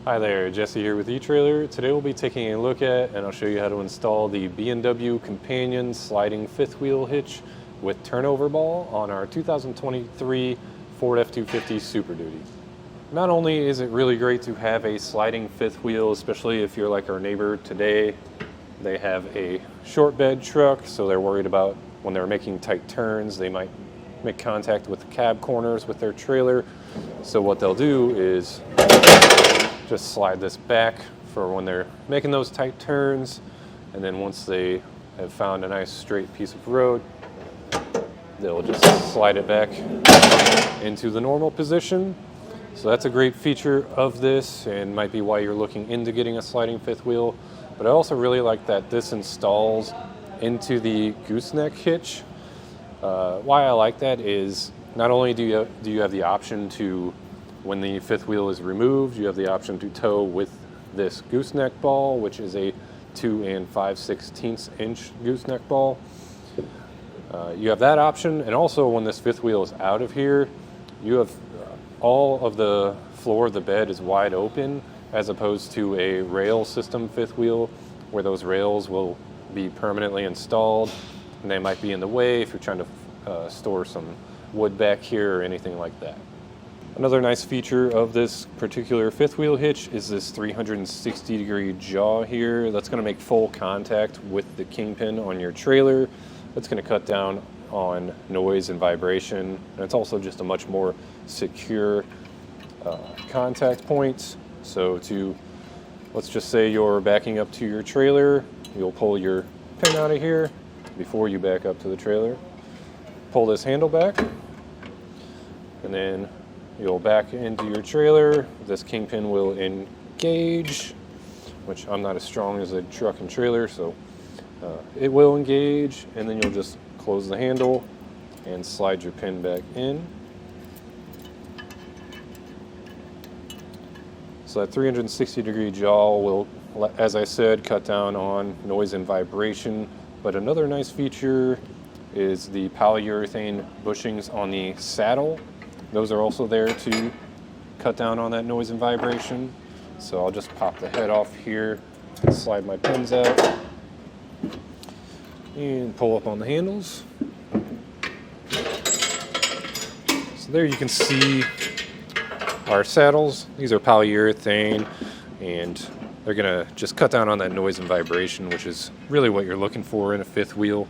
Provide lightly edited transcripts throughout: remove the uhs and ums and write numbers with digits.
Hi there, Jesse here with eTrailer. Today we'll be taking a look at and I'll show you how to install the B&W Companion sliding fifth wheel hitch with turnover ball on our 2023 Ford F250 Super Duty. Not only is it really great to have a sliding fifth wheel, especially if you're like our neighbor today, they have a short bed truck, so they're worried about when they're making tight turns, they might make contact with the cab corners with their trailer. So what they'll do is just slide this back for when they're making those tight turns, and then once they have found a nice straight piece of road, they'll just slide it back into the normal position. So that's a great feature of this and might be why you're looking into getting a sliding fifth wheel. But I also really like that this installs into the gooseneck hitch. Why I like that is not only do you have the option to, when the fifth wheel is removed, you have the option to tow with this gooseneck ball, which is a 2 5/16 inch gooseneck ball. You have that option, and also when this fifth wheel is out of here, you have all of the floor of the bed is wide open, as opposed to a rail system fifth wheel where those rails will be permanently installed and they might be in the way if you're trying to store some wood back here or anything like that. Another nice feature of this particular fifth wheel hitch is this 360-degree jaw here. That's going to make full contact with the kingpin on your trailer. That's going to cut down on noise and vibration. And it's also just a much more secure contact point. So let's just say you're backing up to your trailer, you'll pull your pin out of here before you back up to the trailer. Pull this handle back, and then you'll back into your trailer. This kingpin will engage, which I'm not as strong as a truck and trailer, so it will engage, and then you'll just close the handle and slide your pin back in. So that 360-degree jaw will, as I said, cut down on noise and vibration. But another nice feature is the polyurethane bushings on the saddle. Those are also there to cut down on that noise and vibration. So I'll just pop the head off here, slide my pins out, and pull up on the handles. So there you can see our saddles. These are polyurethane, and they're gonna just cut down on that noise and vibration, which is really what you're looking for in a fifth wheel.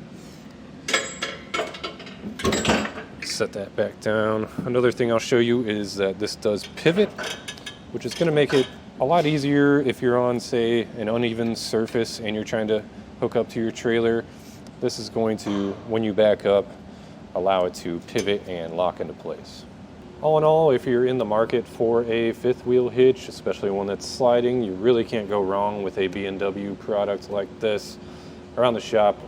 Set that back down. Another thing I'll show you is that this does pivot, which is gonna make it a lot easier if you're on, say, an uneven surface and you're trying to hook up to your trailer. This is going to, when you back up, allow it to pivot and lock into place. All in all, if you're in the market for a fifth wheel hitch, especially one that's sliding, you really can't go wrong with a B&W product like this. Around the shop,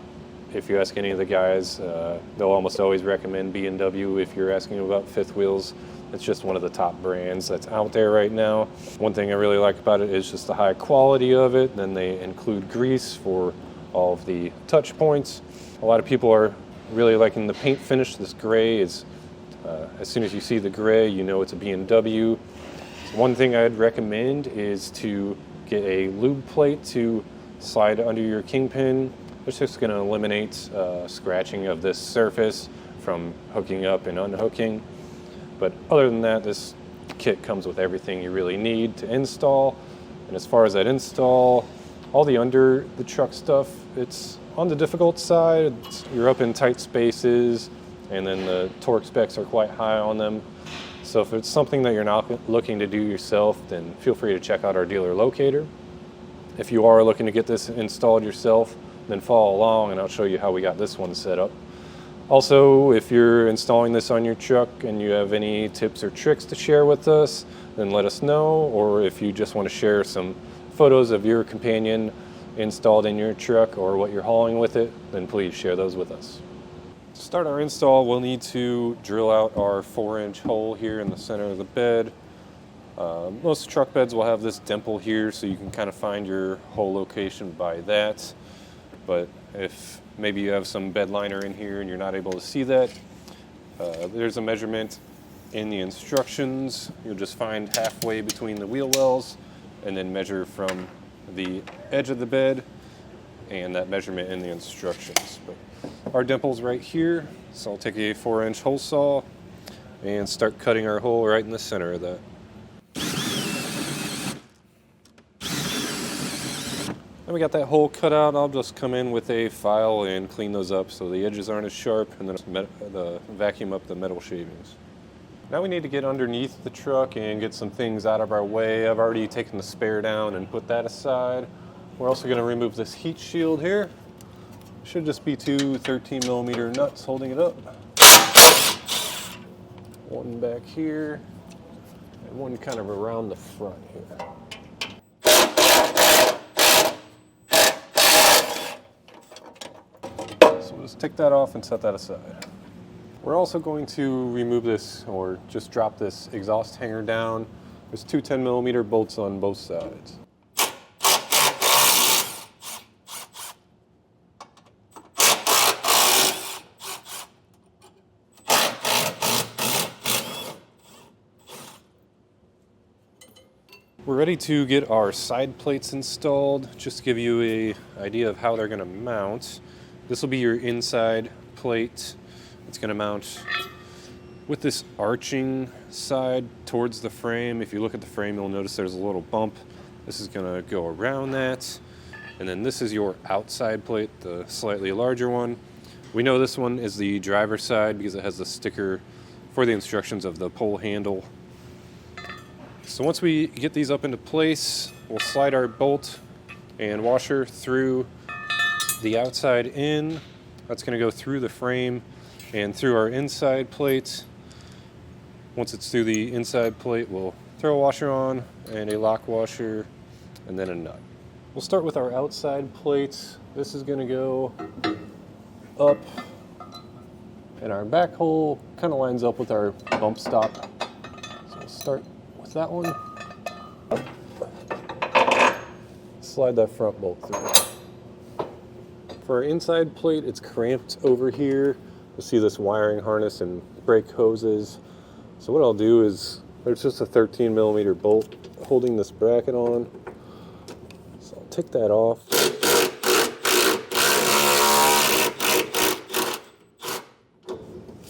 if you ask any of the guys, they'll almost always recommend B&W if you're asking about fifth wheels. It's just one of the top brands that's out there right now. One thing I really like about it is just the high quality of it. Then they include grease for all of the touch points. A lot of people are really liking the paint finish. This gray is, as soon as you see the gray, you know it's a B&W. One thing I'd recommend is to get a lube plate to slide under your kingpin. It's just going to eliminate scratching of this surface from hooking up and unhooking. But other than that, this kit comes with everything you really need to install. And as far as that install, all the under the truck stuff, it's on the difficult side. You're up in tight spaces, and then the torque specs are quite high on them. So if it's something that you're not looking to do yourself, then feel free to check out our dealer locator. If you are looking to get this installed yourself, then follow along and I'll show you how we got this one set up. Also, if you're installing this on your truck and you have any tips or tricks to share with us, then let us know. Or if you just want to share some photos of your Companion installed in your truck or what you're hauling with it, then please share those with us. To start our install, we'll need to drill out our 4-inch hole here in the center of the bed. Most truck beds will have this dimple here, so you can kind of find your hole location by that. But if maybe you have some bed liner in here and you're not able to see that, there's a measurement in the instructions. You'll just find halfway between the wheel wells and then measure from the edge of the bed and that measurement in the instructions. But our dimple's right here, so I'll take a 4-inch hole saw and start cutting our hole right in the center of that. And we got that hole cut out. I'll just come in with a file and clean those up so the edges aren't as sharp, and then vacuum up the metal shavings. Now we need to get underneath the truck and get some things out of our way. I've already taken the spare down and put that aside. We're also going to remove this heat shield here. Should just be two 13mm nuts holding it up. One back here, and one kind of around the front here. So we'll just take that off and set that aside. We're also going to remove this, or just drop this exhaust hanger down. There's two 10mm bolts on both sides. We're ready to get our side plates installed. Just to give you an idea of how they're going to mount. This will be your inside plate. It's going to mount with this arching side towards the frame. If you look at the frame, you'll notice there's a little bump. This is going to go around that. And then this is your outside plate, the slightly larger one. We know this one is the driver's side because it has the sticker for the instructions of the pull handle. So once we get these up into place, we'll slide our bolt and washer through the outside in. That's going to go through the frame and through our inside plate. Once it's through the inside plate, we'll throw a washer on and a lock washer and then a nut. We'll start with our outside plate. This is going to go up, and our back hole kind of lines up with our bump stop. So we'll start with that one. Slide that front bolt through. For our inside plate, it's cramped over here. You'll see this wiring harness and brake hoses. So what I'll do is, there's just a 13mm bolt holding this bracket on. So I'll take that off.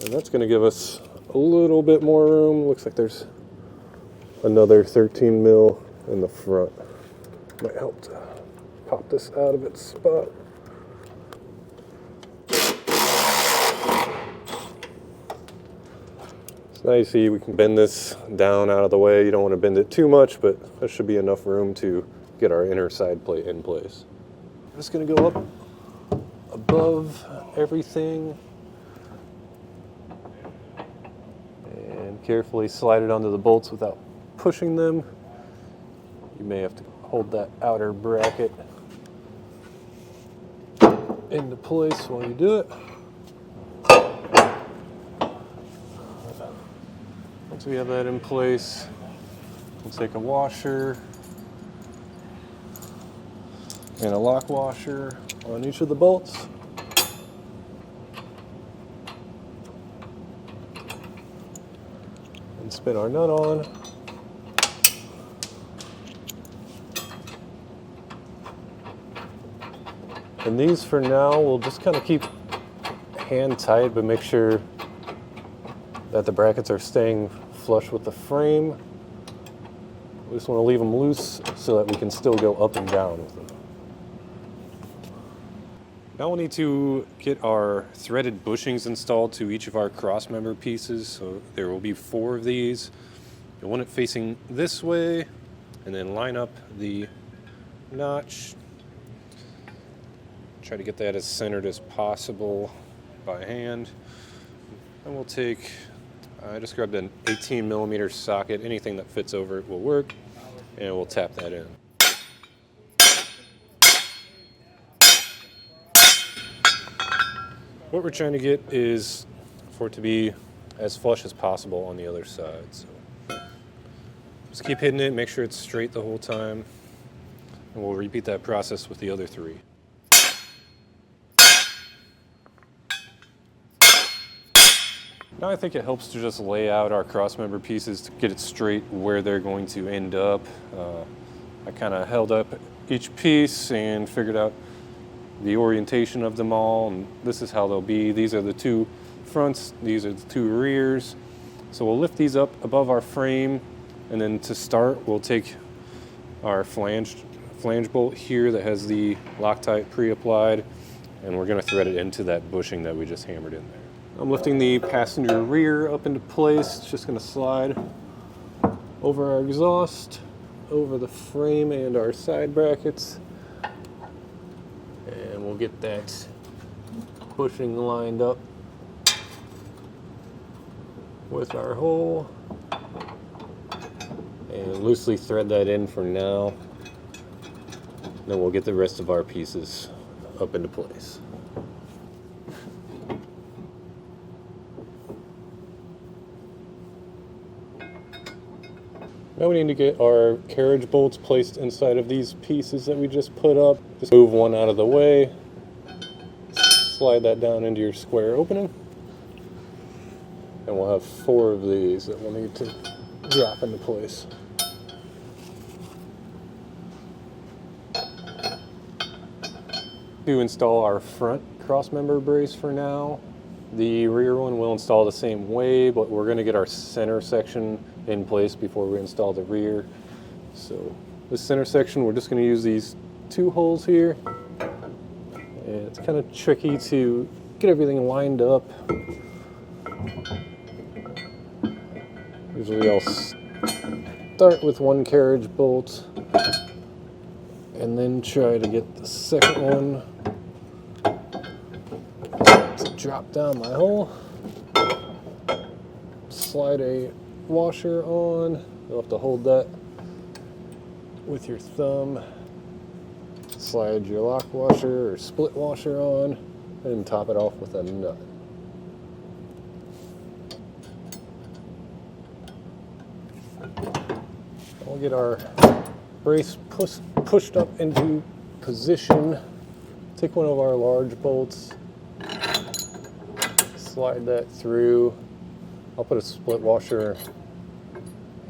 And that's going to give us a little bit more room. Looks like there's another 13mm in the front. Might help to pop this out of its spot. Now you see we can bend this down out of the way. You don't want to bend it too much, but there should be enough room to get our inner side plate in place. I'm just going to go up above everything and carefully slide it onto the bolts without pushing them. You may have to hold that outer bracket into place while you do it. Once we have that in place, we'll take a washer and a lock washer on each of the bolts. And spin our nut on. And these for now, we'll just kind of keep hand tight, but make sure that the brackets are staying flush with the frame. We just want to leave them loose so that we can still go up and down with them. Now we'll need to get our threaded bushings installed to each of our crossmember pieces. So there will be 4 of these. You'll want it facing this way, and then line up the notch. Try to get that as centered as possible by hand. And we'll take, I just grabbed an 18mm socket. Anything that fits over it will work. And we'll tap that in. What we're trying to get is for it to be as flush as possible on the other side. So just keep hitting it, make sure it's straight the whole time. And we'll repeat that process with the other 3. Now I think it helps to just lay out our crossmember pieces to get it straight where they're going to end up. I kind of held up each piece and figured out the orientation of them all, and this is how they'll be. These are the two fronts, these are the two rears. So we'll lift these up above our frame, and then to start we'll take our flange bolt here that has the Loctite pre-applied, and we're going to thread it into that bushing that we just hammered in there. I'm lifting the passenger rear up into place. It's just going to slide over our exhaust, over the frame and our side brackets, and we'll get that bushing lined up with our hole and loosely thread that in for now. Then we'll get the rest of our pieces up into place. Now we need to get our carriage bolts placed inside of these pieces that we just put up. Just move one out of the way, slide that down into your square opening, and we'll have 4 of these that we'll need to drop into place. To install our front crossmember brace for now. The rear one we'll install the same way, but we're going to get our center section in place before we install the rear. So this center section, we're just going to use these 2 holes here, and it's kind of tricky to get everything lined up. Usually I'll start with 1 carriage bolt and then try to get the second one to drop down my hole. Slide a washer on. You'll have to hold that with your thumb. Slide your lock washer or split washer on and top it off with a nut. We'll get our brace pushed up into position. Take one of our large bolts, slide that through. I'll put a split washer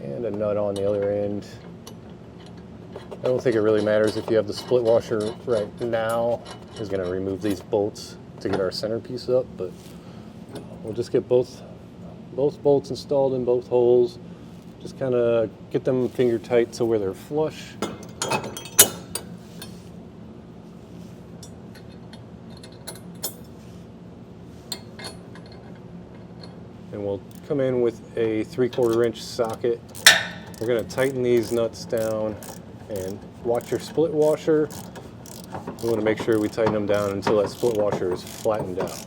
and a nut on the other end. I don't think it really matters if you have the split washer right now. It's going to remove these bolts to get our centerpiece up, but we'll just get both bolts installed in both holes. Just kind of get them finger tight so where they're flush. And we'll come in with a 3/4 inch socket. We're going to tighten these nuts down and watch your split washer. We want to make sure we tighten them down until that split washer is flattened out.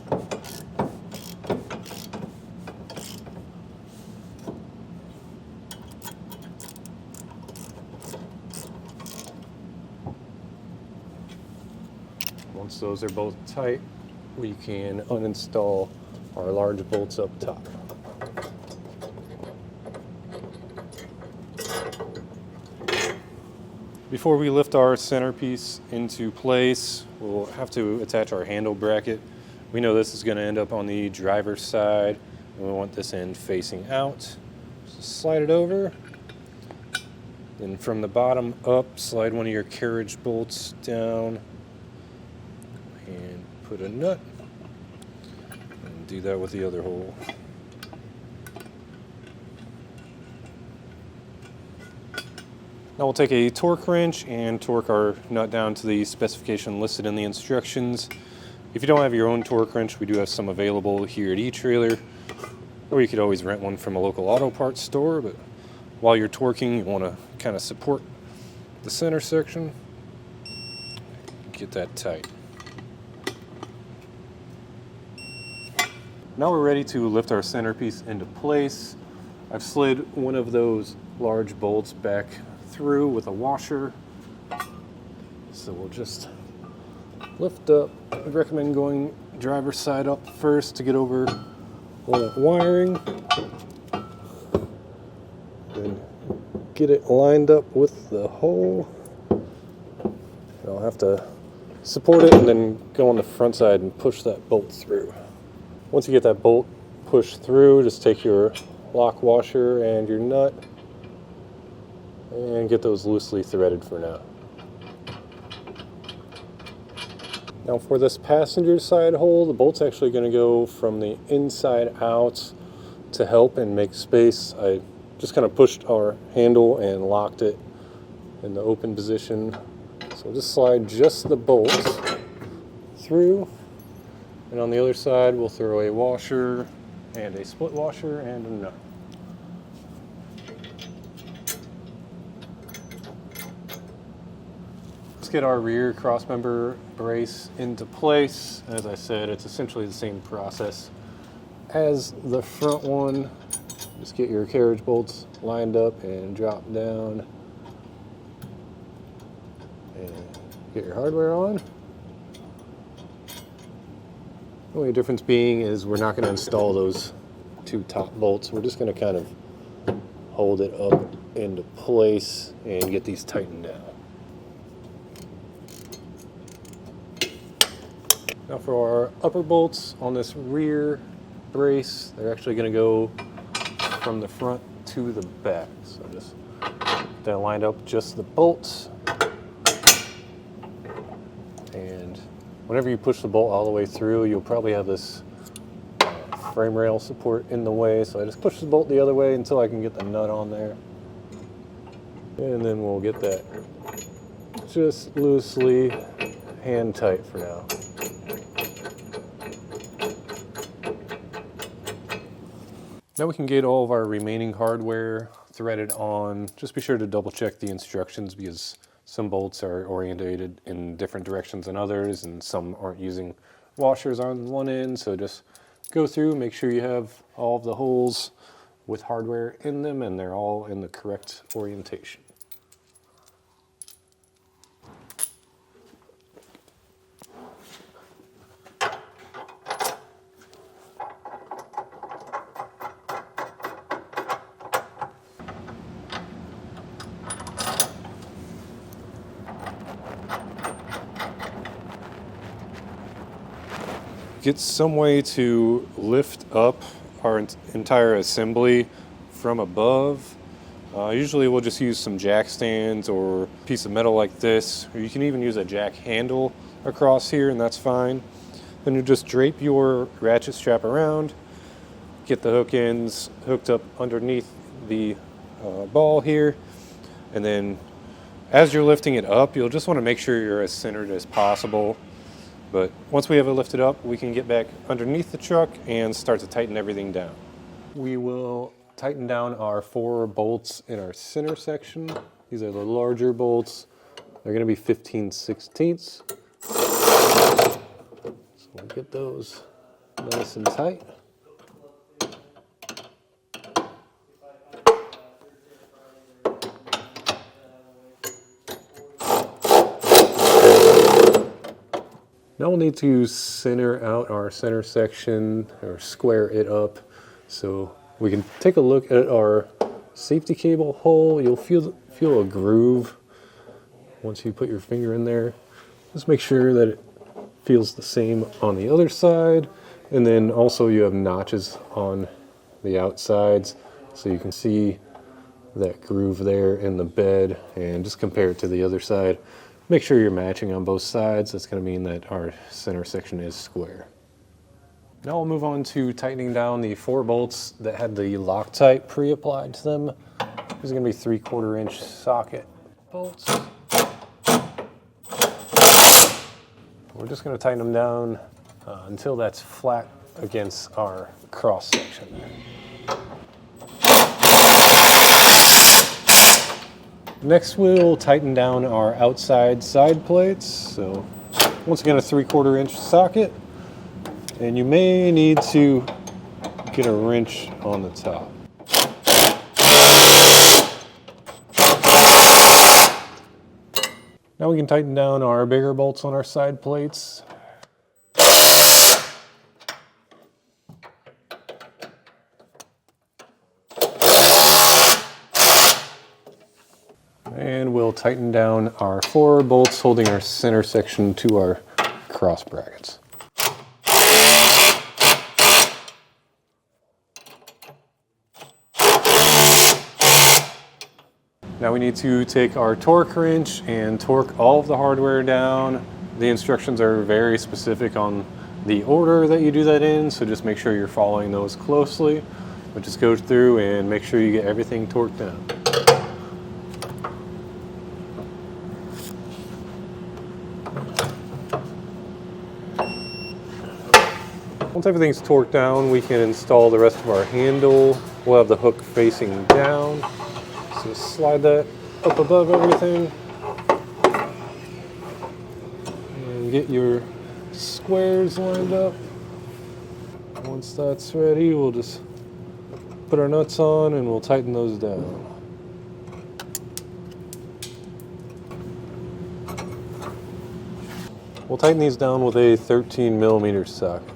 Once those are both tight, we can uninstall our large bolts up top. Before we lift our centerpiece into place, we'll have to attach our handle bracket. We know this is going to end up on the driver's side, and we want this end facing out. So slide it over. Then from the bottom up, slide one of your carriage bolts down and put a nut. And do that with the other hole. Now we'll take a torque wrench and torque our nut down to the specification listed in the instructions. If you don't have your own torque wrench, we do have some available here at eTrailer, or you could always rent one from a local auto parts store. But while you're torquing, you want to kind of support the center section. Get that tight. Now we're ready to lift our centerpiece into place. I've slid one of those large bolts back through with a washer. So we'll just lift up. I'd recommend going driver's side up first to get over all that wiring. Then get it lined up with the hole. I'll have to support it and then go on the front side and push that bolt through. Once you get that bolt pushed through, just take your lock washer and your nut and get those loosely threaded for now. Now for this passenger side hole, the bolt's actually going to go from the inside out to help and make space. I just kind of pushed our handle and locked it in the open position. So we'll just slide just the bolts through, and on the other side we'll throw a washer and a split washer and a nut. Let's get our rear crossmember brace into place. As I said, it's essentially the same process as the front one. Just get your carriage bolts lined up and drop down. And get your hardware on. The only difference being is we're not going to install those two top bolts. We're just going to kind of hold it up into place and get these tightened down. Now for our upper bolts on this rear brace, they're actually going to go from the front to the back. So just get that lined up, just the bolts. And whenever you push the bolt all the way through, you'll probably have this frame rail support in the way. So I just push the bolt the other way until I can get the nut on there. And then we'll get that just loosely hand tight for now. Now we can get all of our remaining hardware threaded on. Just be sure to double check the instructions because some bolts are orientated in different directions than others, and some aren't using washers on one end. So just go through, make sure you have all of the holes with hardware in them and they're all in the correct orientation. Get some way to lift up our entire assembly from above. Usually we'll just use some jack stands or a piece of metal like this, or you can even use a jack handle across here and that's fine. Then you just drape your ratchet strap around, get the hook ends hooked up underneath the ball here, and then as you're lifting it up, you'll just want to make sure you're as centered as possible. But once we have it lifted up, we can get back underneath the truck and start to tighten everything down. We will tighten down our 4 bolts in our center section. These are the larger bolts. They're going to be 15/16. So we'll get those nice and tight. Now we'll need to center out our center section or square it up so we can take a look at our safety cable hole. You'll feel a groove once you put your finger in there. Just make sure that it feels the same on the other side, and then also you have notches on the outsides so you can see that groove there in the bed and just compare it to the other side. Make sure you're matching on both sides. That's going to mean that our center section is square. Now we'll move on to tightening down the 4 bolts that had the Loctite pre-applied to them. These are going to be 3/4 inch socket bolts. We're just going to tighten them down until that's flat against our cross section. Next, we'll tighten down our outside side plates. So once again, a 3/4 inch socket, and you may need to get a wrench on the top. Now we can tighten down our bigger bolts on our side plates. And we'll tighten down our 4 bolts holding our center section to our cross brackets. Now we need to take our torque wrench and torque all of the hardware down. The instructions are very specific on the order that you do that in, so just make sure you're following those closely. But just go through and make sure you get everything torqued down. Once everything's torqued down, we can install the rest of our handle. We'll have the hook facing down. So just slide that up above everything. And get your squares lined up. Once that's ready, we'll just put our nuts on and we'll tighten those down. We'll tighten these down with a 13mm socket.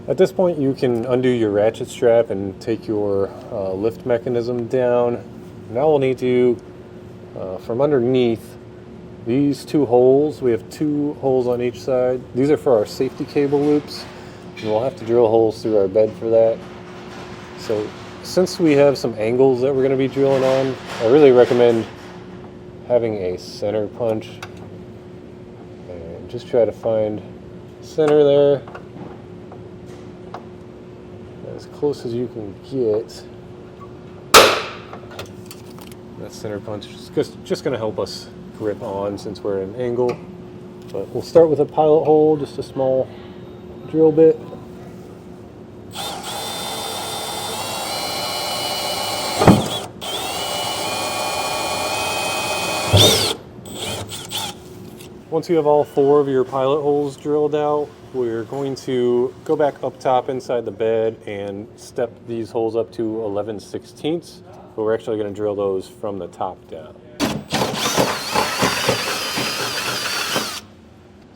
At this point, you can undo your ratchet strap and take your lift mechanism down. Now we'll need to, from underneath, these two holes, we have two holes on each side. These are for our safety cable loops, and we'll have to drill holes through our bed for that. So since we have some angles that we're going to be drilling on, I really recommend having a center punch. And just try to find center there, as close as you can get. That center punch is just going to help us grip on since we're at an angle. But we'll start with a pilot hole, just a small drill bit. Once you have all four of your pilot holes drilled out, we're going to go back up top inside the bed and step these holes up to 11/16, but we're actually going to drill those from the top down.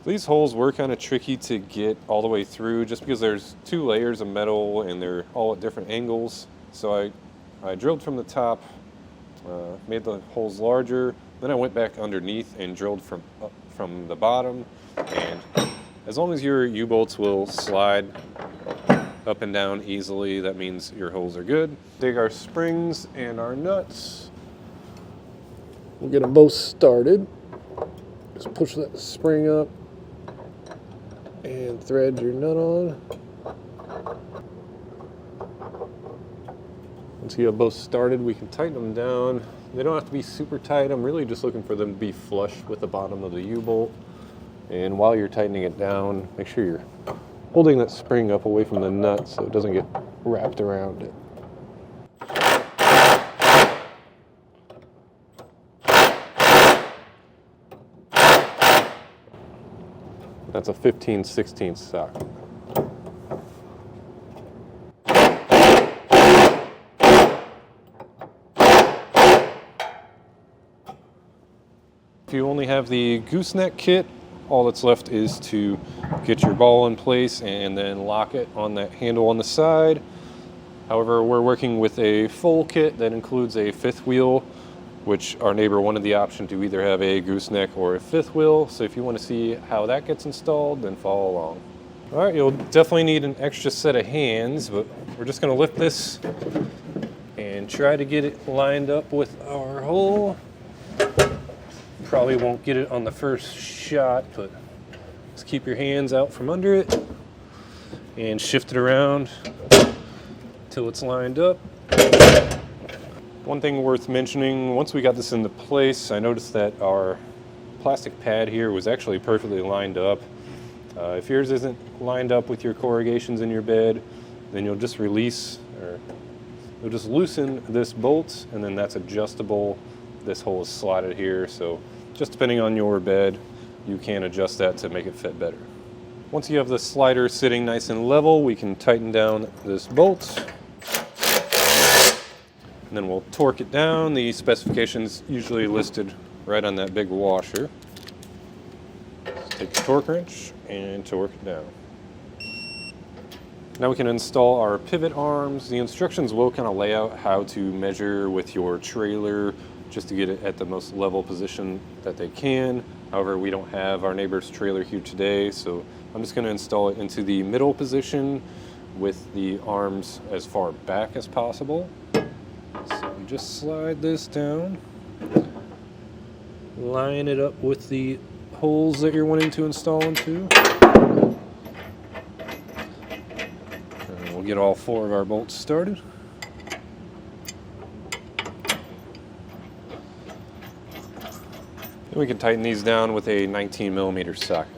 These holes were kind of tricky to get all the way through just because there's two layers of metal and they're all at different angles. So I drilled from the top, made the holes larger, then I went back underneath and drilled from the bottom. And as long as your U-bolts will slide up and down easily, that means your holes are good. Dig our springs and our nuts. We'll get them both started. Just push that spring up and thread your nut on. Once you have both started, we can tighten them down. They don't have to be super tight. I'm really just looking for them to be flush with the bottom of the U-bolt. And while you're tightening it down, make sure you're holding that spring up away from the nut so it doesn't get wrapped around it. That's a 15/16 socket. If you only have the gooseneck kit, all that's left is to get your ball in place and then lock it on that handle on the side. However, we're working with a full kit that includes a fifth wheel, which our neighbor wanted the option to either have a gooseneck or a fifth wheel. So if you want to see how that gets installed, then follow along. All right, you'll definitely need an extra set of hands, but we're just going to lift this and try to get it lined up with our hole. Probably won't get it on the first shot, but just keep your hands out from under it and shift it around till it's lined up. One thing worth mentioning, once we got this into place, I noticed that our plastic pad here was actually perfectly lined up. If yours isn't lined up with your corrugations in your bed, then you'll just release, or you'll just loosen this bolt, and then that's adjustable. This hole is slotted here, so just depending on your bed, you can adjust that to make it fit better. Once you have the slider sitting nice and level, we can tighten down this bolt. And then we'll torque it down. The specifications usually listed right on that big washer. Just take the torque wrench and torque it down. Now we can install our pivot arms. The instructions will kind of lay out how to measure with your trailer just to get it at the most level position that they can. However, we don't have our neighbor's trailer here today, so I'm just going to install it into the middle position with the arms as far back as possible. you just slide this down, line it up with the holes that you're wanting to install into. And we'll get all 4 of our bolts started. And we can tighten these down with a 19mm socket.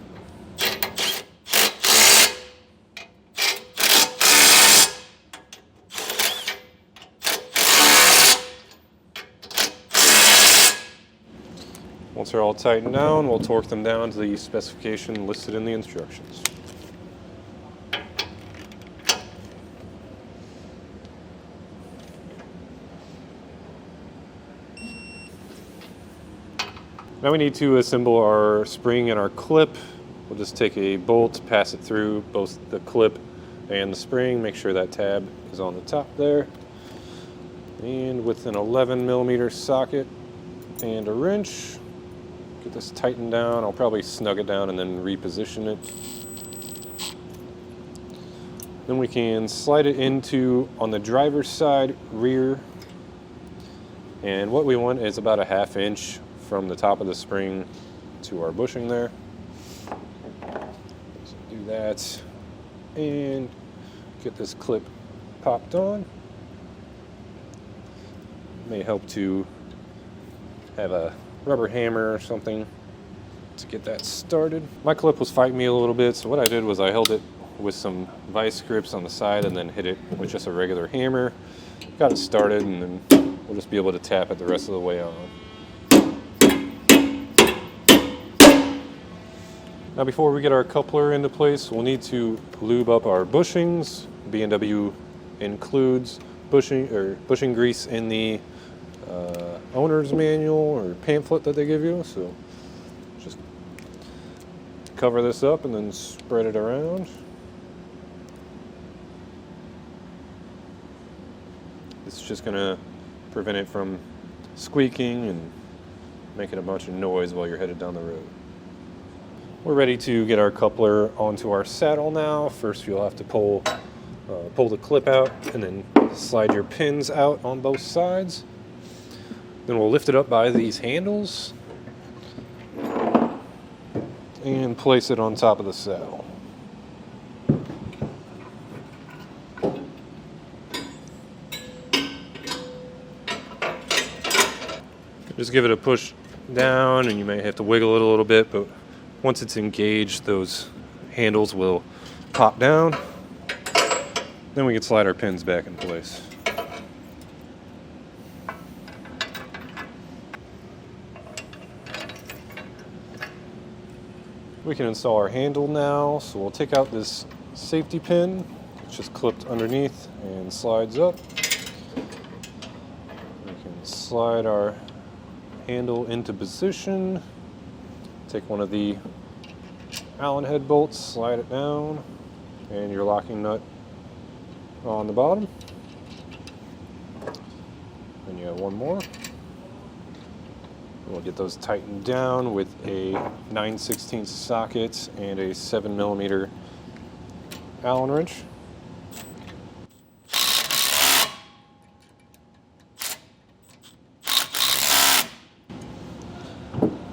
Once they're all tightened down, we'll torque them down to the specification listed in the instructions. Now we need to assemble our spring and our clip. We'll just take a bolt, pass it through both the clip and the spring, make sure that tab is on the top there. And with an 11mm socket and a wrench, get this tightened down. I'll probably snug it down and then reposition it. Then we can slide it into, on the driver's side, rear. And what we want is about a 1/2 inch from the top of the spring to our bushing there. So do that and get this clip popped on. May help to have a rubber hammer or something to get that started. My clip was fighting me a little bit, so what I did was I held it with some vice grips on the side and then hit it with just a regular hammer. Got it started, and then we'll just be able to tap it the rest of the way on. Now before we get our coupler into place, we'll need to lube up our bushings. B&W includes bushing grease in the owner's manual or pamphlet that they give you. So just cover this up and then spread it around. It's just going to prevent it from squeaking and making a bunch of noise while you're headed down the road. We're ready to get our coupler onto our saddle now. First you'll have to pull the clip out and then slide your pins out on both sides. Then we'll lift it up by these handles and place it on top of the saddle. Just give it a push down, and you may have to wiggle it a little bit, but once it's engaged, those handles will pop down. Then we can slide our pins back in place. We can install our handle now, so we'll take out this safety pin. It's just clipped underneath and slides up. We can slide our handle into position. Take one of the Allen head bolts, slide it down, and your locking nut on the bottom. Then you have one more. We'll get those tightened down with a 9/16 socket and a 7mm Allen wrench.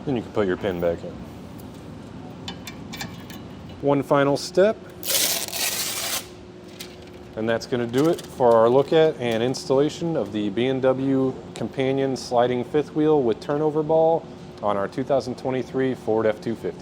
Then you can put your pin back in. One final step, and that's going to do it for our look at and installation of the B&W Companion sliding fifth wheel with turnover ball on our 2023 Ford F250.